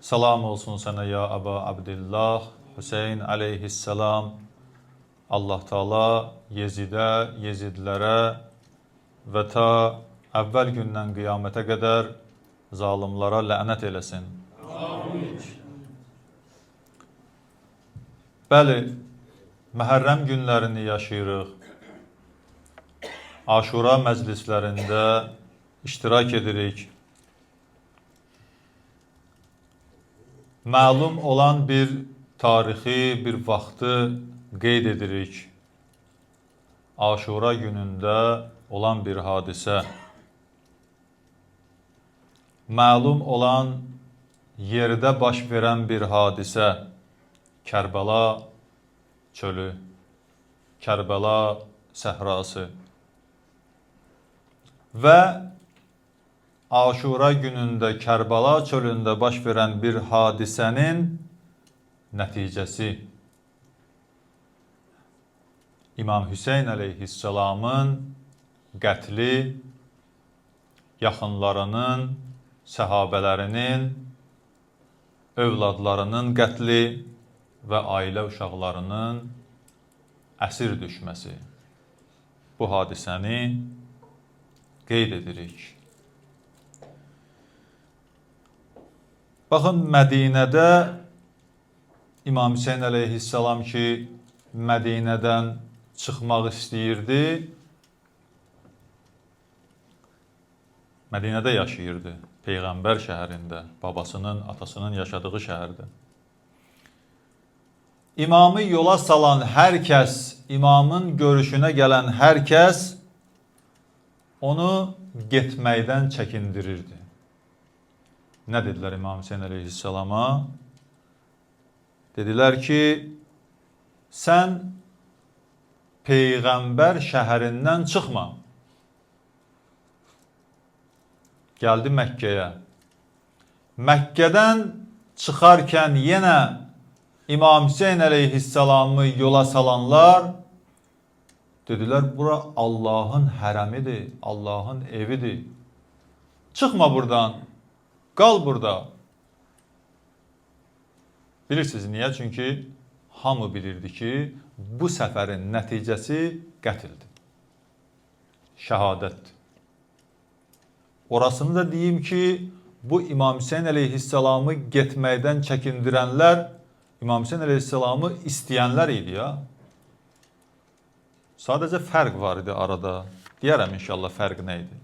Salam olsun sənə ya Əba Abdillah, Hüseyin aleyhisselam. Allah Teala Yezidə, Yezidlərə və ta əvvəl gündən qiyamətə qədər zalimlara lənət eləsin. Amin. Bəli, Məhərrəm günlərini yaşayırıq. Aşura məclislərində iştirak edirik. Məlum olan bir tarixi, bir vaxtı qeyd edirik. Aşura günündə olan bir hadisə. Məlum olan yerdə baş verən bir hadisə. Kərbəla çölü, Kərbəla səhrası. Və Aşura günündə Kərbəla çölündə baş verən bir hadisənin nəticəsi. İmam Hüseyin aleyhisselamın qətli, yaxınlarının, səhabələrinin, övladlarının qətli və ailə uşaqlarının əsir düşməsi. Bu hadisəni qeyd edirik. Baxın, Mədinədə İmam Hüseyin aleyhisselam ki, Mədinədən çıxmaq istəyirdi. Mədinədə yaşayırdı, Peyğəmbər şəhərində, babasının, atasının yaşadığı şəhərdə. İmamı yola salan hər kəs, imamın görüşünə gələn hər kəs onu getməkdən çəkindirirdi. Nə dedilər İmam Hüseyin aleyhisselama? Dedilər ki, sən Peyğəmbər şəhərindən çıxma. Gəldi Məkkəyə. Məkkədən çıxarkən yenə İmam Hüseyin aleyhisselamı yola salanlar dedilər, bura Allahın hərəmidir, Allahın evidir. Çıxma buradan, qal burada. Bilirsiniz niyə? Çünki hamı bilirdi ki, bu səfərin nəticəsi qətildir, şəhadətdir. Orasını da deyim ki, bu İmam Hüseyin aleyhisselamı getməkdən çəkindirənlər İmam Hüseyin aleyhisselamı istəyənlər idi ya. Sadəcə fərq var idi arada. Deyərəm inşallah fərq nə idi.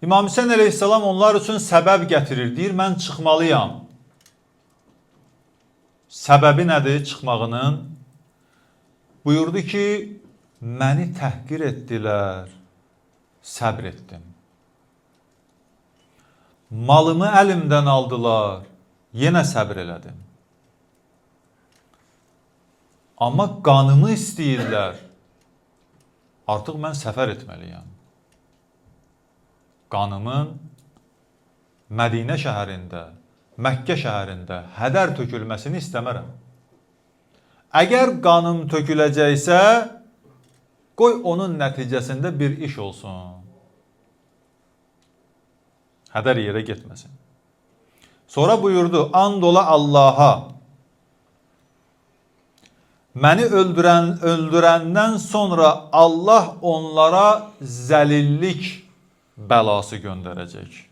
İmam Hüseyin aleyhisselam onlar üçün səbəb gətirir. Deyir, mən çıxmalıyam. Səbəbi nədir çıxmağının? Buyurdu ki, məni təhqir etdilər, səbr etdim. Malımı əlimdən aldılar, yenə səbr elədim. Amma qanımı istəyirlər, artıq mən səfər etməliyəm. Qanımın Mədinə şəhərində, Məkkə şəhərində hədər tökülməsini istəmərəm. Əgər qanım töküləcəksə, qoy onun nəticəsində bir iş olsun. Hədər yerə getməsin. Sonra buyurdu, and ola Allaha, məni öldürəndən sonra Allah onlara zəlillik bəlası göndərəcək.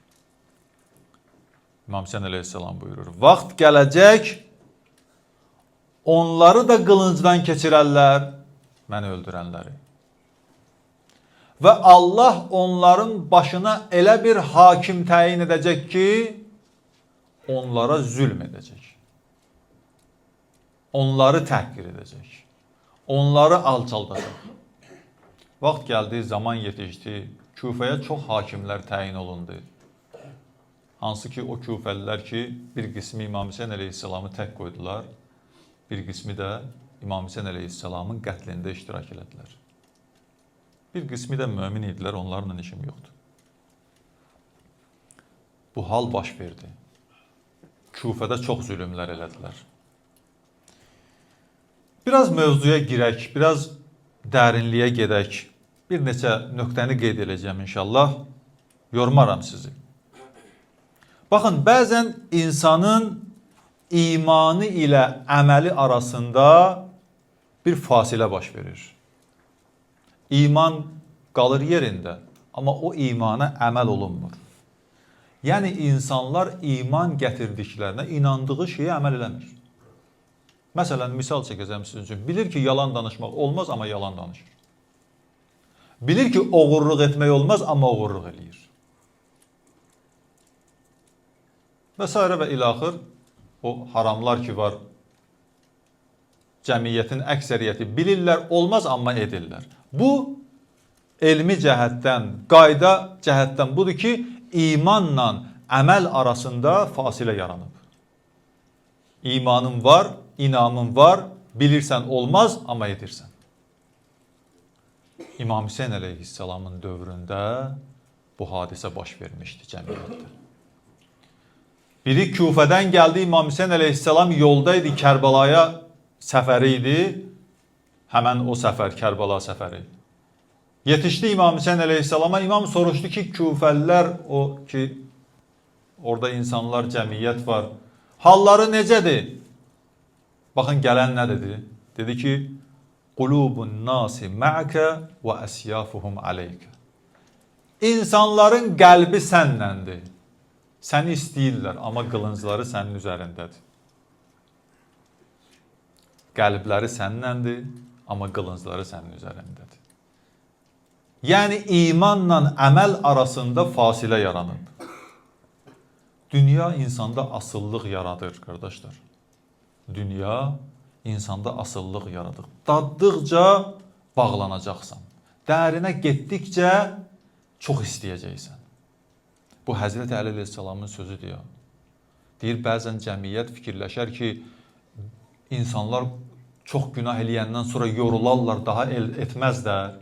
İmam Hüseyin aleyhisselam buyurur. Vaxt gələcək, onları da qılıncdan keçirərlər, məni öldürənləri. Və Allah onların başına elə bir hakim təyin edəcək ki, onlara zülm edəcək. Onları təhqir edəcək. Onları alçaldacaq. Vaxt gəldi, zaman yetişdi. Küfəyə çox hakimlər təyin olundu. Hansı ki, o küfəlilər ki, bir qismi İmam Hüseyin aleyhisselamı tək qoydular, bir qismi də İmam Hüseyin aleyhisselamın qətlində iştirak elədilər. Bir qismi də mömin idilər, onlarla işim yoxdur. Bu hal baş verdi. Küfədə çox zülümlər elədilər. Biraz mövzuya girək, biraz dərinliyə gedək. Bir neçə nöqtəni qeyd edəcəm inşallah. Yormaram sizi. Baxın, bəzən insanın imanı ilə əməli arasında bir fasilə baş verir. İman qalır yerində, amma o imana əməl olunmur. Yəni, insanlar iman gətirdiklərinə, inandığı şeyə əməl eləmir. Məsələn, misal çəkəcəm sizin üçün. Bilir ki, yalan danışmaq olmaz, amma yalan danışır. Bilir ki, oğurluq etmək olmaz, amma oğurluq eləyir. Və s. və ilaxır, o haramlar ki var, cəmiyyətin əksəriyyəti bilirlər, olmaz, amma edirlər. Bu, elmi cəhətdən, qayda cəhətdən budur ki, imanla əməl arasında fasilə yaranıb. İmanın var, inamın var, bilirsən olmaz, amma edirsən. İmam Hüseyn əleyhissalamın dövründə bu hadisə baş vermişdi cəmiyyətdə. Biri Küfədən gəldi, İmam Hüseyn əleyhissalam yoldaydı, Kərbəlaya səfəri idi. Həmən o səfər, Kərbəla səfəri. Yetişdi İmam Hüseyn əleyhissalama, İmam soruşdu ki, Küfəllər, o ki, orada insanlar, cəmiyyət var, halları necədir? Baxın, gələn nə dedi? Dedi ki, qulubun nasi ma'aka və əsyafuhum aleykə. İnsanların qəlbi sənnəndir. Səni istəyirlər, amma qılıncları sənin üzərindədir. Qəlbləri sənnəndir, amma qılıncları sənin üzərindədir. Yəni, imanla əməl arasında fasilə yaranıb. Dünya insanda asıllıq yaradır, qardaşlar. Dünya insanda asıllıq yaradır. Daddıqca bağlanacaqsan. Dərinə getdikcə çox istəyəcəksən. Bu, Həzrəti Əli əleyhissalamın sözüdür ya. Deyir, bəzən cəmiyyət fikirləşər ki, insanlar çox günah eləyəndən sonra yorularlar, daha etməzlər.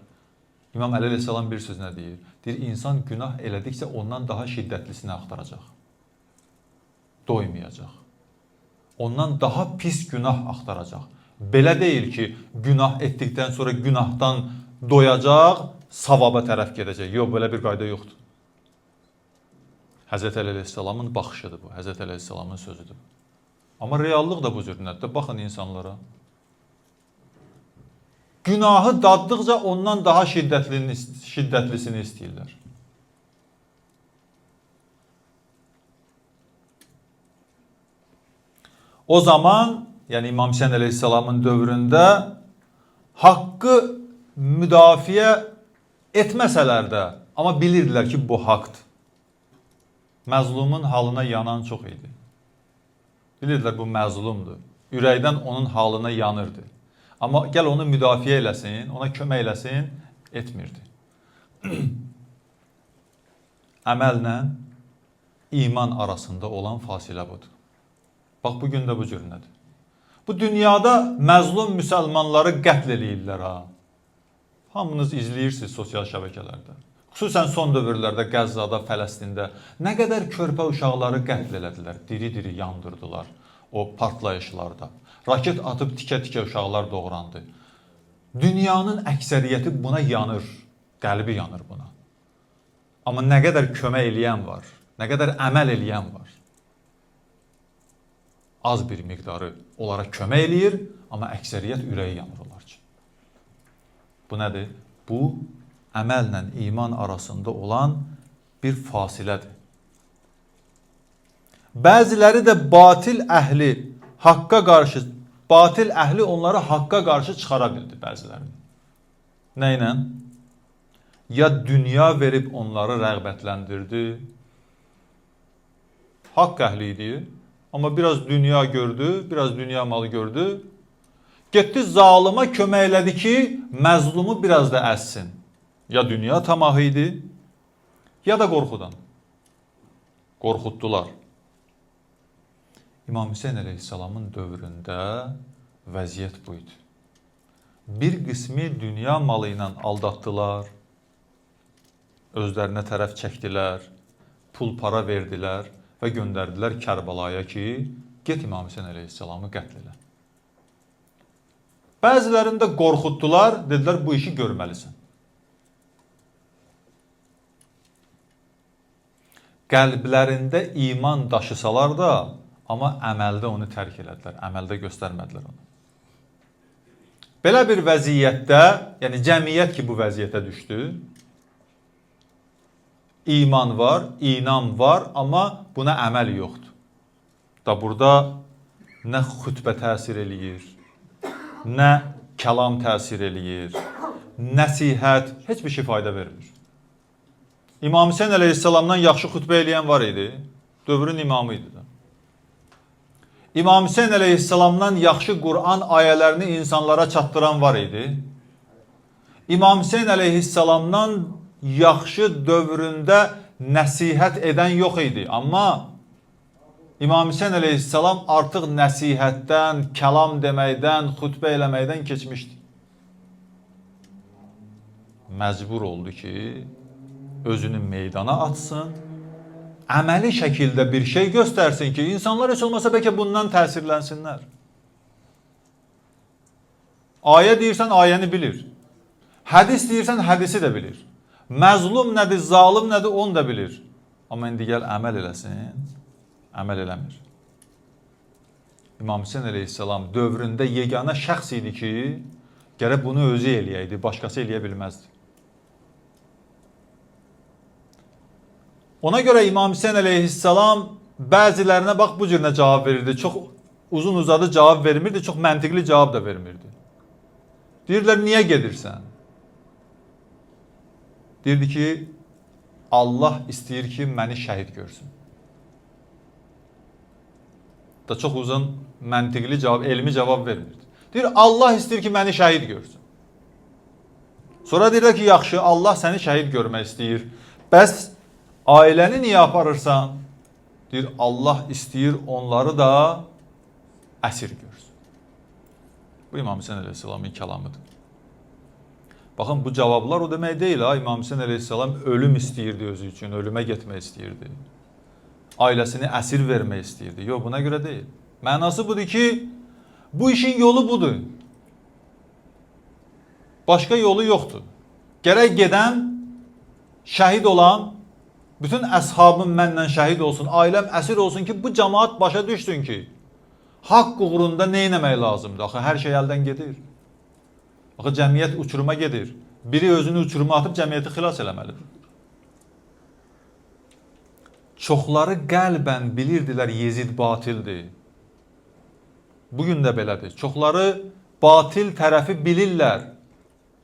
İmam Əli əleyhissalam bir sözünə deyir. Deyir, insan günah elədikcə ondan daha şiddətlisini axtaracaq. Doymayacaq. Ondan daha pis günah axtaracaq. Belə deyil ki, günah etdikdən sonra günahdan doyacaq, savaba tərəf gedəcək. Yox, belə bir qayda yoxdur. Həzrəti Əli əleyhissalamın baxışıdır bu, Həzrəti Əli əleyhissalamın sözüdür. Amma reallıq da bu cürnətdə. Baxın insanlara. Günahı daddıqca ondan daha şiddətlisini istəyirlər. O zaman, yəni İmam Hüseyn əleyhissalamın dövründə haqqı müdafiə etməsələr də, amma bilirdilər ki, bu haqdır. Məzlumun halına yanan çox idi. Bilirdilər, bu məzlumdur. Ürəkdən onun halına yanırdı. Amma gəl onu müdafiə eləsin, ona kömək eləsin, etmirdi. Əməllə iman arasında olan fasilə budur. Bax, bugün də bu cürnədir. Bu dünyada məzlum müsəlmanları qətl eləyirlər ha. Hamınız izləyirsiniz sosial şəbəkələrdə. Xüsusən son dövrlərdə Qəzzada, Fələstində nə qədər körpə uşaqları qətl elədilər, diri-diri yandırdılar o partlayışlarda. Raket atıb tikə-tikə uşaqlar doğrandı. Dünyanın əksəriyyəti buna yanır, qəlbi yanır buna. Amma nə qədər kömək eləyən var, nə qədər əməl eləyən var. Az bir miqdarı onlara kömək eləyir, amma əksəriyyət ürəyi yanır onlar üçün. Bu nədir? Bu, əməllə iman arasında olan bir fasilədir. Bəziləri də batil əhli haqqa qarşı, batil əhli onları haqqa qarşı çıxara bildi bəzilərini. Nə ilə? Ya dünya verib onları rəğbətləndirdi, haqq əhli idi, amma biraz dünya gördü, biraz dünya malı gördü, getdi zalıma kömək elədi ki, məzlumu biraz da əzsin. Ya dünya tamahı idi, ya da qorxudan. Qorxutdular. İmam Hüseyn əleyhissalamın dövründə vəziyyət bu idi. Bir qismi dünya malı ilə aldatdılar, özlərinə tərəf çəkdilər, pul para verdilər və göndərdilər Kərbəlaya ki, get İmam Hüseyn əleyhissalamı qətl elə. Bəzilərini də qorxutdular, dedilər bu işi görməlisən. qəlblərində iman daşısalar da, amma əməldə onu tərk elədilər, əməldə göstərmədilər onu. Belə bir vəziyyətdə, yəni cəmiyyət ki, bu vəziyyətə düşdü, iman var, inam var, amma buna əməl yoxdur. Da burada nə xütbə təsir eləyir, nə kəlam təsir eləyir, nəsihət, heç bir şey fayda vermir. İmam Hüseyn əleyhissalamdan yaxşı xütbə eləyən var idi, dövrün imamı idi da. İmam Hüseyn əleyhissalamdan yaxşı Qur'an ayələrini insanlara çatdıran var idi. İmam Hüseyn əleyhissalamdan yaxşı dövründə nəsihət edən yox idi. Amma İmam Hüseyn əleyhissalam artıq nəsihətdən, kəlam deməkdən, xütbə eləməkdən keçmişdi. Məcbur oldu ki, özünü meydana atsın, əməli şəkildə bir şey göstərsin ki, insanlar heç olmasa bəlkə bundan təsirlənsinlər. Ayə deyirsən, ayəni bilir. Hədis deyirsən, hədisi də bilir. Məzlum nədir, zalim nədir, onu da bilir. Amma indi gəl əməl eləsin, əməl eləmir. İmam Hüseyn əleyhissalam dövründə yeganə şəxs idi ki, gərək bunu özü eləyəydi, başqası eləyə bilməzdi. Ona görə İmam Hüseyn əleyhissalam bəzilərinə bax bu cürünə cavab verirdi. Çox uzun uzadı cavab vermirdi, çox məntiqli cavab da vermirdi. Deyirlər, niyə gedirsən? Deyirdi ki, Allah istəyir ki, məni şəhid görsün. Da çox uzun, məntiqli cavab, elmi cavab vermirdi. Deyir, Allah istəyir ki, məni şəhid görsün. Sonra deyirlər ki, yaxşı, Allah səni şəhid görmək istəyir. Bəs ailəni niyə aparırsan? Deyir, Allah istəyir onları da əsir görsün. Bu İmam Hüseyn əleyhissalamın kəlamıdır. Baxın, bu cavablar o demək deyil. İmam Hüseyn əleyhissalam ölüm istəyirdi özü üçün, ölümə getmək istəyirdi. Ailəsini əsir vermək istəyirdi. Yox, buna görə deyil. Mənası budur ki, bu işin yolu budur. Başqa yolu yoxdur. Gərək gedən, şəhid olan, bütün əshabım mənlə şəhid olsun, ailəm əsir olsun ki, bu cəmaat başa düşsün ki, haqq uğrunda nə etmək lazımdır? Axı, hər şey əldən gedir. Axı, cəmiyyət uçuruma gedir. Biri özünü uçuruma atıb cəmiyyəti xilas eləməlidir. Çoxları qəlbən bilirdilər Yezid batildir. Bugün də belədir. Çoxları batil tərəfi bilirlər.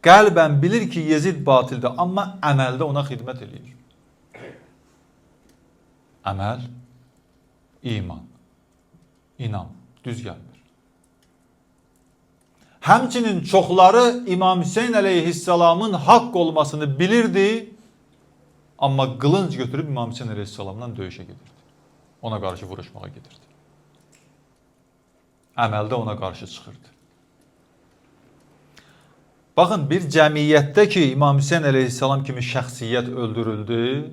Qəlbən bilir ki, Yezid batildir, amma əməldə ona xidmət edir. Əməl, iman, inam, düz gəlmir. Həmçinin çoxları İmam Hüseyn əleyhissalamın haqq olmasını bilirdi, amma qılınc götürüb İmam Hüseyn əleyhissalamdan döyüşə gedirdi. Ona qarşı vuruşmağa gedirdi. Əməldə ona qarşı çıxırdı. Baxın, bir cəmiyyətdə ki, İmam Hüseyn əleyhissalam kimi şəxsiyyət öldürüldü,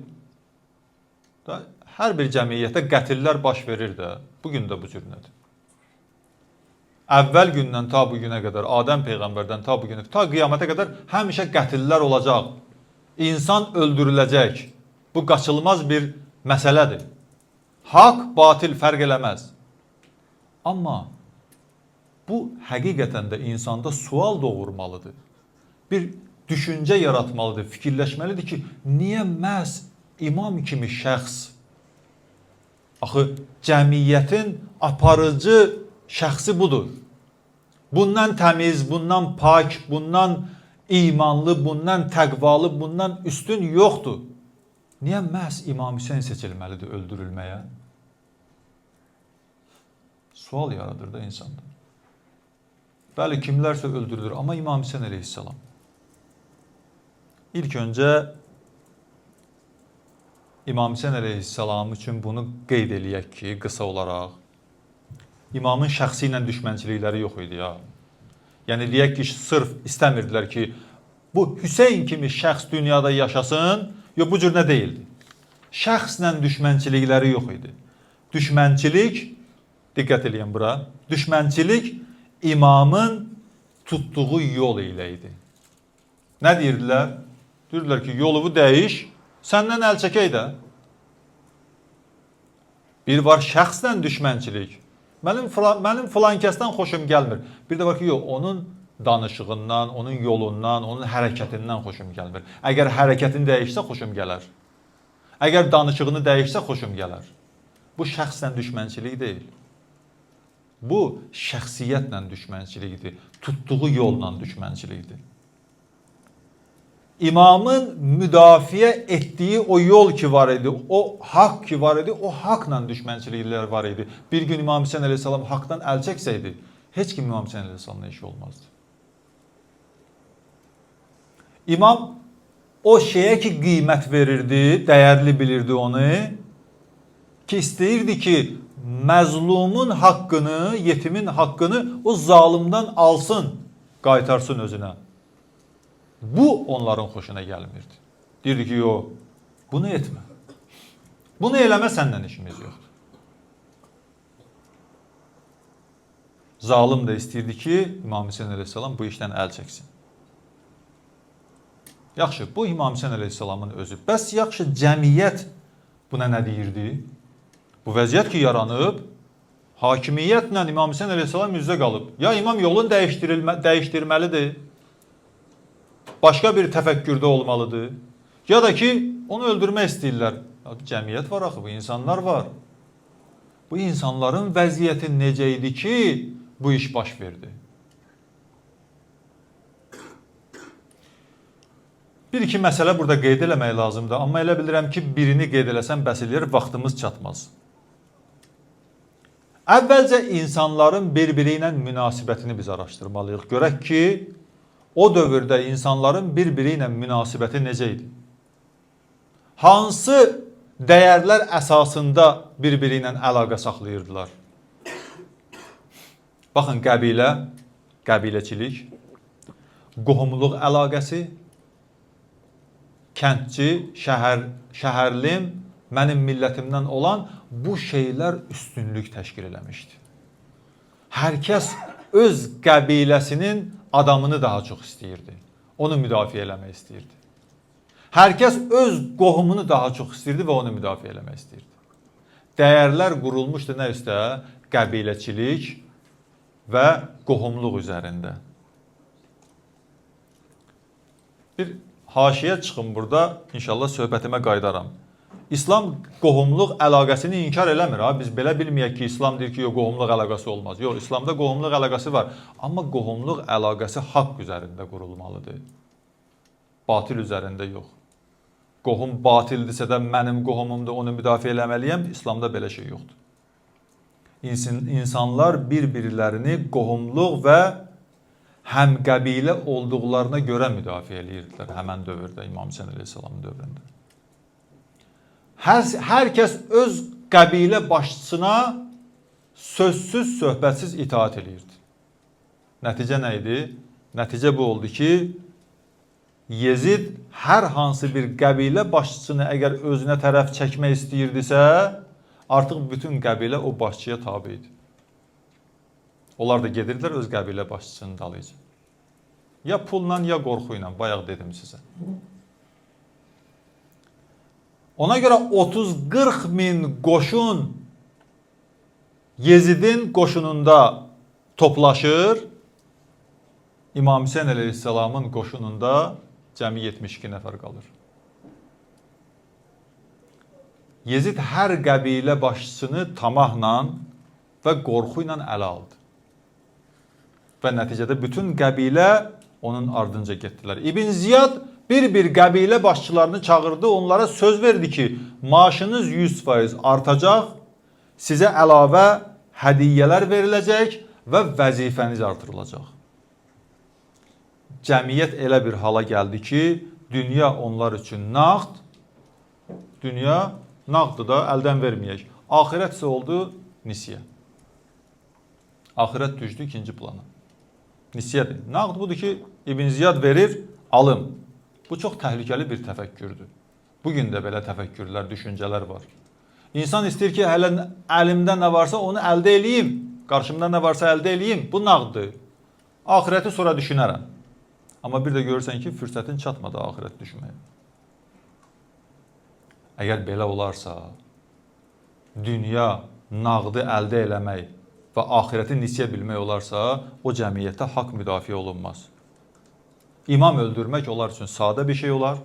hər bir cəmiyyətdə qətillər baş verir də, bugün də bu cürünədir. Əvvəl gündən ta bu günə qədər, Adəm Peyğəmbərdən ta bu günə, ta qiyamətə qədər həmişə qətillər olacaq. İnsan öldürüləcək. Bu qaçılmaz bir məsələdir. Haqq, batil fərq eləməz. Amma bu həqiqətən də insanda sual doğurmalıdır. Bir düşüncə yaratmalıdır, fikirləşməlidir ki, niyə məhz imam kimi şəxs, axı, cəmiyyətin aparıcı şəxsi budur. Bundan təmiz, bundan pak, bundan imanlı, bundan təqvalı, bundan üstün yoxdur. Niyə məhz İmam Hüseyn seçilməlidir öldürülməyə? Sual yaradır da insanda. Bəli, kimlərsə öldürülür, amma İmam Hüseyn əleyhissalam. İlk öncə İmam Hüseyn əleyhissalam üçün bunu qeyd eləyək ki, qısa olaraq, İmamın şəxsi ilə düşmənçilikləri yox idi ya. Yəni, deyək ki, sırf istəmirdilər ki, bu Hüseyn kimi şəxs dünyada yaşasın, yox, bu cür nə deyildi. Şəxslə düşmənçilikləri yox idi. Düşmənçilik, diqqət edin bura, düşmənçilik imamın tutduğu yol ilə idi. Nə deyirdilər? Deyirdilər ki, yolumu dəyiş, səndən əl çəkək də. Bir var şəxslə düşmənçilik. Mənim filan kəsdən xoşum gəlmir. Bir də var ki, yox, onun danışığından, onun yolundan, onun hərəkətindən xoşum gəlmir. Əgər hərəkətini dəyişsə xoşum gələr. Əgər danışığını dəyişsə xoşum gələr. Bu şəxslə düşmənçilik deyil. Bu şəxsiyyətlə düşmənçilikdir. Tutduğu yolla düşmənçilikdir. İmamın müdafiə etdiyi o yol ki var idi, o haqq ki var idi, o haqla düşmənçiliklər var idi. Bir gün İmam Hüseyin əleyhissalam haqdan əl çəksəydi, heç kim İmam Hüseyin əleyhissalamla işi olmazdı. İmam o şeyə ki qiymət verirdi, dəyərli bilirdi onu, ki istəyirdi ki, məzlumun haqqını, yetimin haqqını o zalımdan alsın, qaytarsın özünə. Bu onların xoşuna gəlmirdi. Deyirdi ki, yox, bunu etmə. Bunu eləmə, səndən işimiz yoxdur. Zalim də istəyirdi ki, İmam Hüseyin əleyhissalam bu işdən əl çəksin. Yaxşı, bu İmam Hüseyin əleyhissalamın özü. Bəs yaxşı, cəmiyyət buna nə deyirdi? Bu vəziyyət ki, yaranıb, hakimiyyətlə İmam Hüseyin əleyhissalam üzrə qalıb. Ya İmam yolun dəyişdirməlidir, başqa bir təfəkkürdə olmalıdır. Ya da ki, onu öldürmək istəyirlər. Cəmiyyət var axı, bu insanlar var. Bu insanların vəziyyəti necə idi ki, bu iş baş verdi? Bir-iki məsələ burada qeyd eləmək lazımdır. Amma elə bilirəm ki, birini qeyd eləsəm bəs eləyər, vaxtımız çatmaz. Əvvəlcə insanların bir-biri ilə münasibətini biz araşdırmalıyıq. Görək ki, o dövrdə insanların bir-biri ilə münasibəti necə idi? Hansı dəyərlər əsasında bir-biri ilə əlaqə saxlayırdılar? Baxın, qəbilə, qəbiləçilik, qohumluq əlaqəsi, kəndçi, şəhərlim, mənim millətimdən olan bu şeylər üstünlük təşkil eləmişdi. Hər kəs öz qəbiləsinin adamını daha çox istəyirdi. Onu müdafiə eləmək istəyirdi. Hər kəs öz qohumunu daha çox istəyirdi və onu müdafiə eləmək istəyirdi. Dəyərlər qurulmuşdu nə üstə? Qəbiləçilik və qohumluq üzərində. Bir haşiyə çıxın burada, inşallah söhbətimə qaydaram. İslam qohumluq əlaqəsini inkar eləmir. Biz belə bilməyək ki, İslam deyir ki, qohumluq əlaqəsi olmaz. Yox, İslamda qohumluq əlaqəsi var. Amma qohumluq əlaqəsi haqq üzərində qurulmalıdır. Batil üzərində yox. Qohum batildirsə də mənim qohumumdur, onu müdafiə eləməliyəm. İslamda belə şey yoxdur. İnsanlar bir-birlərini qohumluq və həm qəbilə olduqlarına görə müdafiə eləyirdilər həmən dövrdə, İmam Hüseyin əleyhissalamın dövründə. Hər kəs öz qəbilə başçısına sözsüz, söhbətsiz itaat edirdi. Nəticə nə idi? Nəticə bu oldu ki, Yezid hər hansı bir qəbilə başçısını əgər özünə tərəf çəkmək istəyirdisə, artıq bütün qəbilə o başçıya tabi idi. Onlar da gedirdilər öz qəbilə başçısının dalıca. Ya pulla, ya qorxu ilə, bayaq dedim sizə. Ona görə 30-40 min qoşun Yezidin qoşununda toplaşır, İmam Hüseyin əleyhissalamın qoşununda cəmi 72 nəfər qalır. Yezid hər qəbilə başçısını tamahla və qorxu ilə ələ aldı. Və nəticədə bütün qəbilə onun ardınca getdilər. İbn Ziyad bir qəbilə başçılarını çağırdı, onlara söz verdi ki, maaşınız 100% artacaq, sizə əlavə hədiyyələr veriləcək və vəzifəniz artırılacaq. Cəmiyyət elə bir hala gəldi ki, dünya onlar üçün nağd, dünya nağdı da əldən verməyək. Axirət isə oldu nisiyə. Axirət düşdü ikinci plana. Nisiyədir. Nağd budur ki, İbn Ziyad verir, alım. Bu çox təhlükəli bir təfəkkürdür. Bugün də belə təfəkkürlər, düşüncələr var. İnsan istəyir ki, hələ əlimdə nə varsa onu əldə eləyim. Qarşımda nə varsa əldə eləyim. Bu nağddır. Axirəti sonra düşünərəm. Amma bir də görürsən ki, fürsətin çatmadı axirət düşünməyə. Əgər belə olarsa, dünya, nağdı əldə eləmək və axirəti nisyə bilmək olarsa, o cəmiyyətdə haqq müdafiə olunmaz. İmam öldürmək onlar üçün sadə bir şey olar.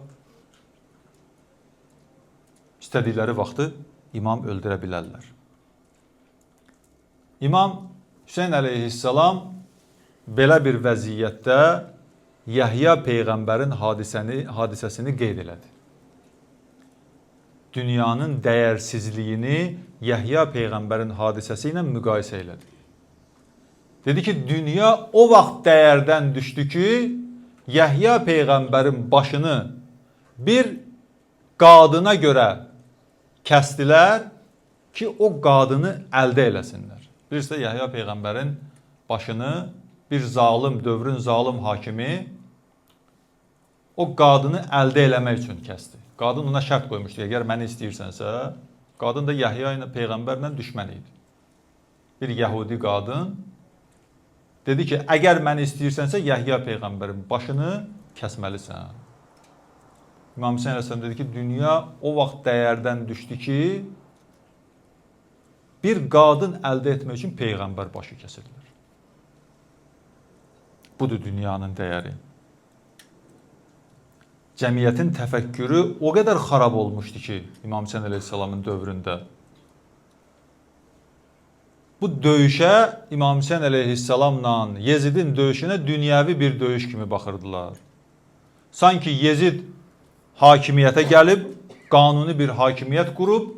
İstədikləri vaxtı imam öldürə bilərlər. İmam Hüseyn əleyhissalam belə bir vəziyyətdə Yəhya peyğəmbərin hadisəsini qeyd elədi. Dünyanın dəyərsizliyini Yəhya peyğəmbərin hadisəsi ilə müqayisə elədi. Dedi ki, dünya o vaxt dəyərdən düşdü ki, Yəhya peyğəmbərin başını bir qadına görə kəsdilər ki, o qadını əldə eləsinlər. Bilirsə, Yəhya peyğəmbərin başını bir zalim, dövrün zalim hakimi o qadını əldə eləmək üçün kəsdi. Qadın ona şərt qoymuşdu, əgər məni istəyirsənsə, qadın da Yəhya peyğəmbərlə düşmən idi. Bir Yəhudi qadın dedi ki, əgər məni istəyirsənsə, Yəhya peyğəmbərin başını kəsməlisən. İmam Hüseyn əleyhissalam dedi ki, dünya o vaxt dəyərdən düşdü ki, bir qadın əldə etmək üçün peyğəmbər başı kəsilir. Budur dünyanın dəyəri. Cəmiyyətin təfəkkürü o qədər xarab olmuşdu ki, İmam Hüseyn əleyhissalamın dövründə. Bu döyüşə İmam Hüseyn əleyhissalamla Yezidin döyüşünə dünyəvi bir döyüş kimi baxırdılar. Sanki Yezid hakimiyyətə gəlib, qanuni bir hakimiyyət qurub,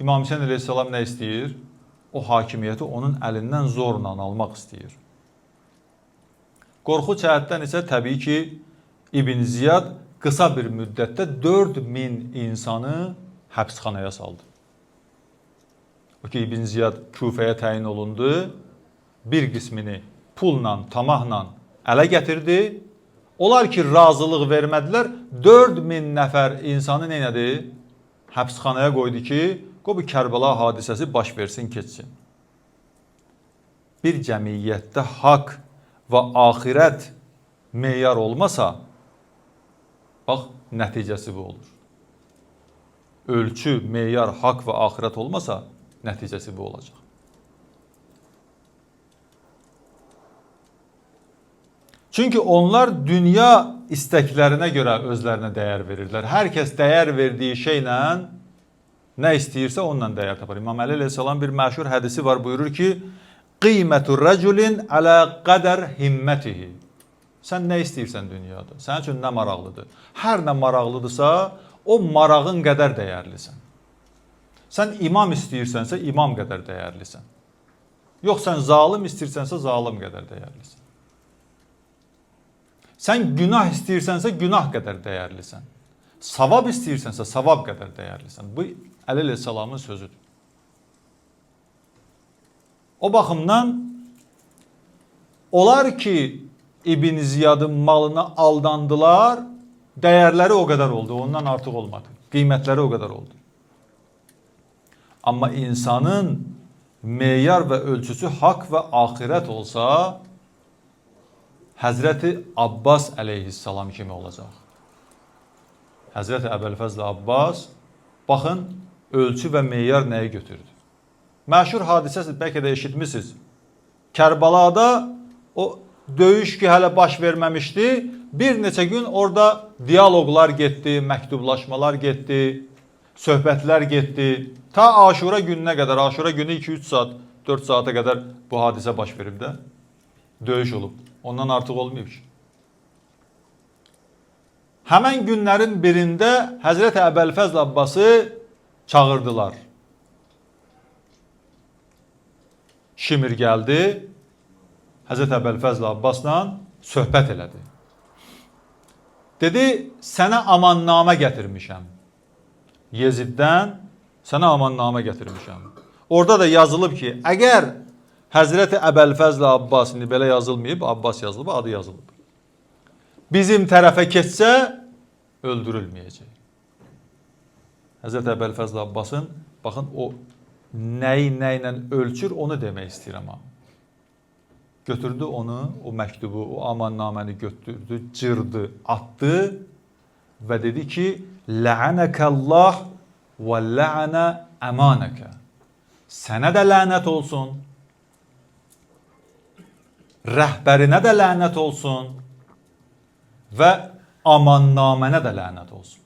İmam Hüseyn əleyhissalam nə istəyir? O hakimiyyəti onun əlindən zorla almaq istəyir. Qorxu cəhətdən isə təbii ki, İbn Ziyad qısa bir müddətdə 4000 insanı həbsxanaya saldı. O ki, İbn Ziyad Küfəyə təyin olundu, bir qismini pulla, tamahla ələ gətirdi. Onlar ki, razılıq vermədilər, 4000 nəfər insanı neynədi? Həbsxanaya qoydu ki, bu Kərbəla hadisəsi baş versin, keçsin. Bir cəmiyyətdə haqq və axirət meyar olmasa, bax, nəticəsi bu olur. Ölçü, meyar, haqq və axirət olmasa, nəticəsi bu olacaq. Çünki onlar dünya istəklərinə görə özlərinə dəyər verirlər. Hər kəs dəyər verdiyi şeylə nə istəyirsə onunla dəyər tapar. İmam Əli əleyhissalam bir məşhur hədisi var, buyurur ki, Qiymətu rəculin ələ qədər himmətihi. Sən nə istəyirsən dünyada? Sənin üçün nə maraqlıdır? Hər nə maraqlıdırsa, o marağın qədər dəyərlisən. Sən imam istəyirsənsə, imam qədər dəyərlisən. Yox, sən zalim istəyirsənsə, zalim qədər dəyərlisən. Sən günah istəyirsənsə, günah qədər dəyərlisən. Savab istəyirsənsə, savab qədər dəyərlisən. Bu, Əli əleyhissalamın sözüdür. O baxımdan, onlar ki, İbn Ziyadın malına aldandılar, dəyərləri o qədər oldu, ondan artıq olmadı. Qiymətləri o qədər oldu. Amma insanın meyar və ölçüsü haqq və axirət olsa, Həzrəti Abbas əleyhissalam kimi olacaq. Həzrəti Əbəlfəzl Abbas, baxın, ölçü və meyar nəyi götürdü? Məşhur hadisəsi bəlkə də eşitmişsiniz. Kərbalada o döyüş ki, hələ baş verməmişdi, bir neçə gün orada diyaloqlar getdi, məktublaşmalar getdi, söhbətlər getdi. Ta Aşura gününə qədər, Aşura günü 2-3 saat, 4 saata qədər bu hadisə baş verib də, döyüş olub. Ondan artıq olmayıb ki. Həmən günlərin birində Həzrəti Əbəlfəzl Abbası çağırdılar. Şimir gəldi, Həzrəti Əbəlfəzl Abbasla söhbət elədi. Dedi, sənə amannamə gətirmişəm. Yeziddən sənə amannamə gətirmişəm. Orada da yazılıb ki, əgər Həzrəti Əbəlfəzl Abbas, indi belə yazılmayıb, Abbas yazılıb, adı yazılıb. Bizim tərəfə keçsə, öldürülməyəcək. Həzrəti Əbəlfəzl Abbasın, baxın, o nəyi nə ilə ölçür, onu demək istəyirəm. Götürdü onu, o məktubu, o amannaməni götürdü, cırdı, atdı və dedi ki, Lə'ənəkəllah və lə'ənə əmanəkə. sənə də lənət olsun, rəhbərinə də lənət olsun və amannamənə də lənət olsun.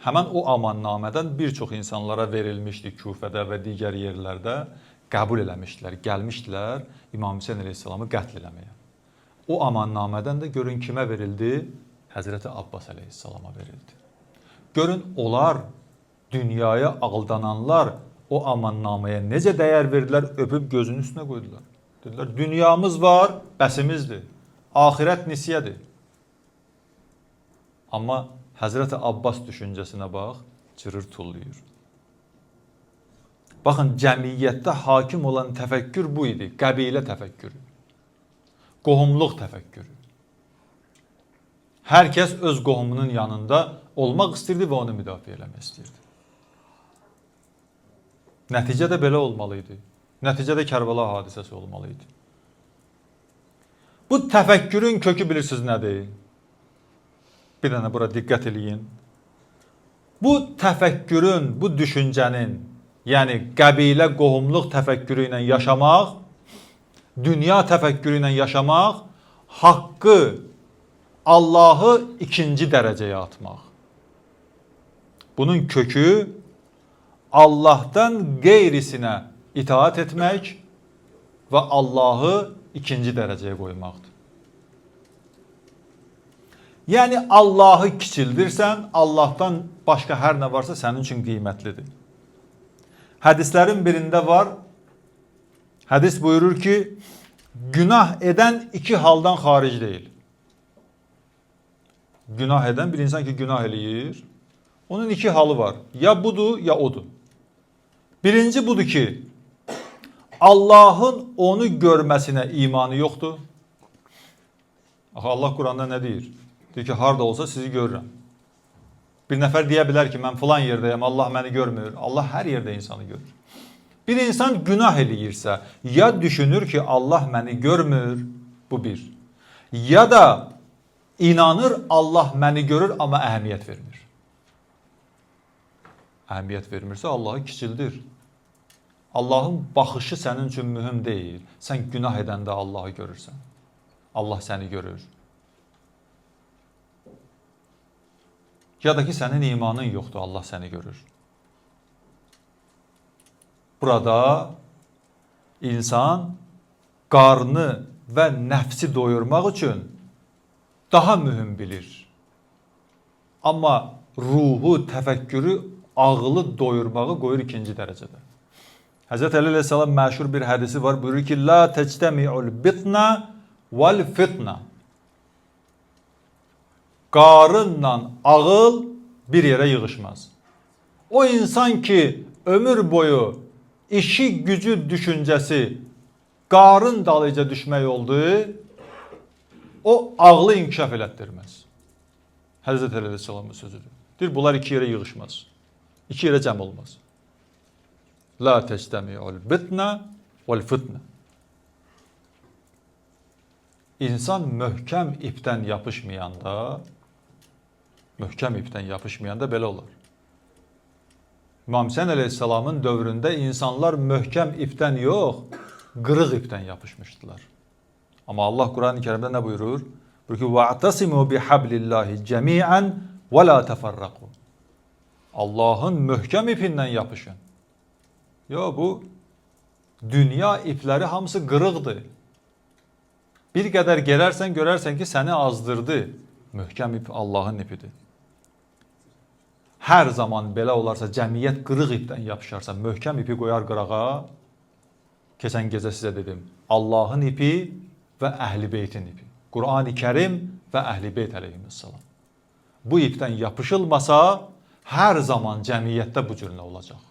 Həmən o amannamədən bir çox insanlara verilmişdi Küfədə və digər yerlərdə, qəbul eləmişdilər, gəlmişdilər İmam Hüseyin əleyhissalamı qətl eləməyə. O amannamədən də görün kimə verildi? Həzrəti Abbas əleyhissalama verildi. Görün onlar, dünyaya aldananlar o amannaməyə necə dəyər verdilər, öpüb gözünün üstünə qoydular. Dedilər, dünyamız var, bəsimizdir, axirət nisiyədir. Amma Həzrəti Abbas düşüncəsinə bax, cırır tulluyur. Baxın, cəmiyyətdə hakim olan təfəkkür bu idi, qəbilə təfəkkürü, qohumluq təfəkkürü. Hər kəs öz qohumunun yanında olmaq istirdi və onu müdafiə eləmək istirdi. Nəticədə belə olmalıydı. Nəticədə Kərbəla hadisəsi olmalıydı. Bu təfəkkürün kökü bilirsiniz nədir? Bir dənə bura diqqət eləyin. Bu təfəkkürün, bu düşüncənin, yəni qəbilə, qohumluq təfəkkürü ilə yaşamaq, dünya təfəkkürü ilə yaşamaq, haqqı, Allahı ikinci dərəcəyə atmaq. Bunun kökü Allahdan qeyrisinə itaat etmək və Allahı ikinci dərəcəyə qoymaqdır. Yəni Allahı kiçildirsən, Allahdan başqa hər nə varsa sənin üçün qiymətlidir. Hədislərin birində var, hədis buyurur ki, günah edən iki haldan xaric deyil. Günah edən bir insan ki, günah eləyir, onun iki halı var. Ya budur, ya odur. Birinci budur ki, Allahın onu görməsinə imanı yoxdur. Allah Quranda nə deyir? Deyir ki, harda olsa sizi görürəm. Bir nəfər deyə bilər ki, mən filan yerdəyəm, Allah məni görmür. Allah hər yerdə insanı görür. Bir insan günah eləyirsə, ya düşünür ki, Allah məni görmür, bu bir. Ya da inanır, Allah məni görür, amma əhəmiyyət vermir. Əhəmiyyət vermirsə, Allahı kiçildir. Allahın baxışı sənin üçün mühüm deyil. Sən günah edəndə Allahı görürsən. Allah səni görür. Ya da ki, sənin imanın yoxdur, Allah səni görür. Burada insan qarnı və nəfsi doyurmaq üçün daha mühüm bilir. Amma ruhu, təfəkkürü, ağlı doyurmağı qoyur ikinci dərəcədə. Həzrət Əli əleyhissalam məşhur bir hədisi var, buyurur ki, la təctəmi'ul bitna vel fitna. Qarınla ağıl bir yerə yığışmaz. O insan ki, ömür boyu işi, gücü, düşüncəsi qarın dalıca düşmək oldu, o ağlı inkişaf elətdirməz. Həzrət Əli əleyhissalamın sözüdür. Deyir, bunlar iki yerə yığışmaz. İki yerə cəm olmaz. La tectemi'ul bitna vel fitna. İnsan möhkəm ipdən yapışmayanda belə olur. İmam Hüseyin əleyhissalamın dövründə insanlar möhkəm ipdən yox, qırıq ipdən yapışmışdılar. Amma Allah Quran-ı Kərimdə nə buyurur? Buyurur ki, وَاَعْتَصِمُوا بِحَبْلِ اللّٰهِ جَمِيعًا وَلَا تَفَرَّقُوا. Allahın möhkəm ipindən yapışın. Yo, bu dünya ipləri hamısı qırıqdır. Bir qədər gələrsən, görərsən ki, səni azdırdı. Möhkəm ip Allahın ipidir. Hər zaman belə olarsa, cəmiyyət qırıq ipdən yapışarsa, möhkəm ipi qoyar qırağa. Keçən gecə sizə dedim, Allahın ipi və Əhl-i Beytin ipi. Qur'an-ı Kərim və Əhl-i Beyt əleyhissalam. Bu ipdən yapışılmasa, hər zaman cəmiyyətdə bu cür nə olacaq?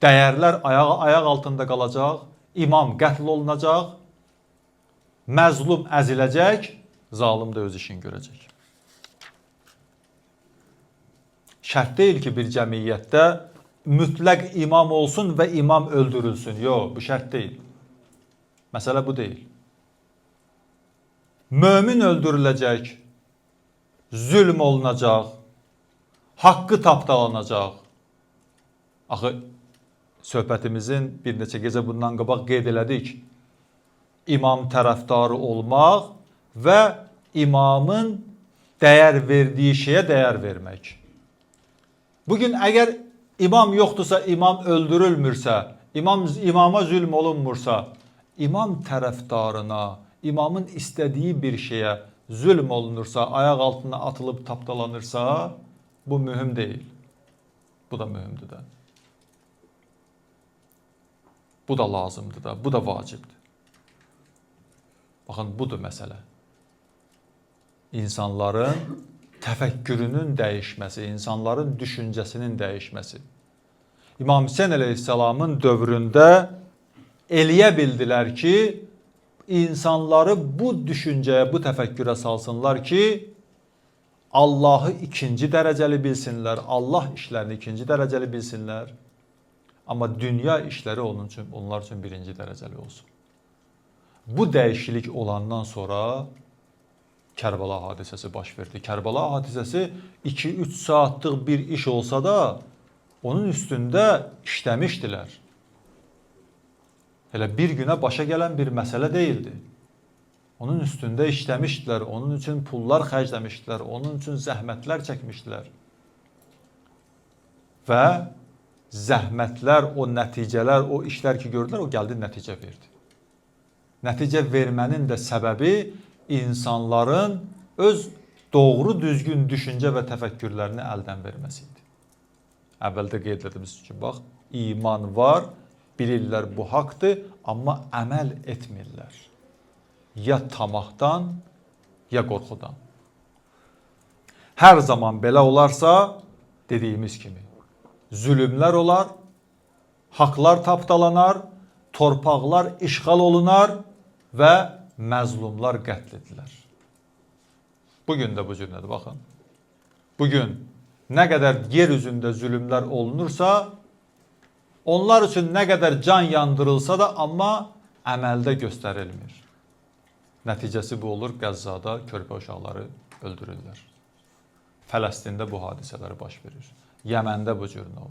Dəyərlər ayaq altında qalacaq, imam qətl olunacaq, məzlum əziləcək, zalim də öz işini görəcək. Şərt deyil ki, bir cəmiyyətdə mütləq imam olsun və imam öldürülsün. Yox, bu şərt deyil. Məsələ bu deyil. Mömin öldürüləcək, zülm olunacaq, haqqı tapdalanacaq. Axı söhbətimizin bir neçə gecə bundan qabaq qeyd elədik. İmam tərəfdarı olmaq və imamın dəyər verdiyi şeyə dəyər vermək. Bugün əgər imam yoxdursa, imam öldürülmürsə, imama zülm olunmursa, imam tərəfdarına, imamın istədiyi bir şeyə zülm olunursa, ayaq altına atılıb tapdalanırsa, bu mühüm deyil. Bu da mühümdür də. Bu da lazımdır da, bu da vacibdir. Baxın, budur məsələ. İnsanların təfəkkürünün dəyişməsi, insanların düşüncəsinin dəyişməsi. İmam Hüseyn əleyhissalamın dövründə eləyə bildilər ki, insanları bu düşüncəyə, bu təfəkkürə salsınlar ki, Allahı ikinci dərəcəli bilsinlər, Allah işlərini ikinci dərəcəli bilsinlər. Amma dünya işləri onlar üçün birinci dərəcəli olsun. Bu dəyişiklik olandan sonra Kərbəla hadisəsi baş verdi. Kərbəla hadisəsi 2-3 saatlıq bir iş olsa da, onun üstündə işləmişdilər. Elə bir günə başa gələn bir məsələ deyildi. Onun üstündə işləmişdilər, onun üçün pullar xərcləmişdilər, onun üçün zəhmətlər çəkmişdilər. Və zəhmətlər, o nəticələr, o işlər ki gördülər, o gəldi nəticə verdi. Nəticə vermənin də səbəbi insanların öz doğru düzgün düşüncə və təfəkkürlərini əldən verməsi idi. Əvvəldə qeyd etdiyimiz ki, bax, iman var, bilirlər bu haqdır, amma əməl etmirlər. Ya tamahdan, ya qorxudan. Hər zaman belə olarsa, dediyimiz kimi, zülümlər olar, haqlar tapdalanar, torpaqlar işğal olunar və məzlumlar qətl edilir. Bugün də bu cümlədir, baxın. Bugün nə qədər yer üzündə zülümlər olunursa, onlar üçün nə qədər can yandırılsa da, amma əməldə göstərilmir. Nəticəsi bu olur, Qəzzada körpə uşaqları öldürürlər. Fələstində bu hadisələri baş verir. Yəməndə bu cür olur.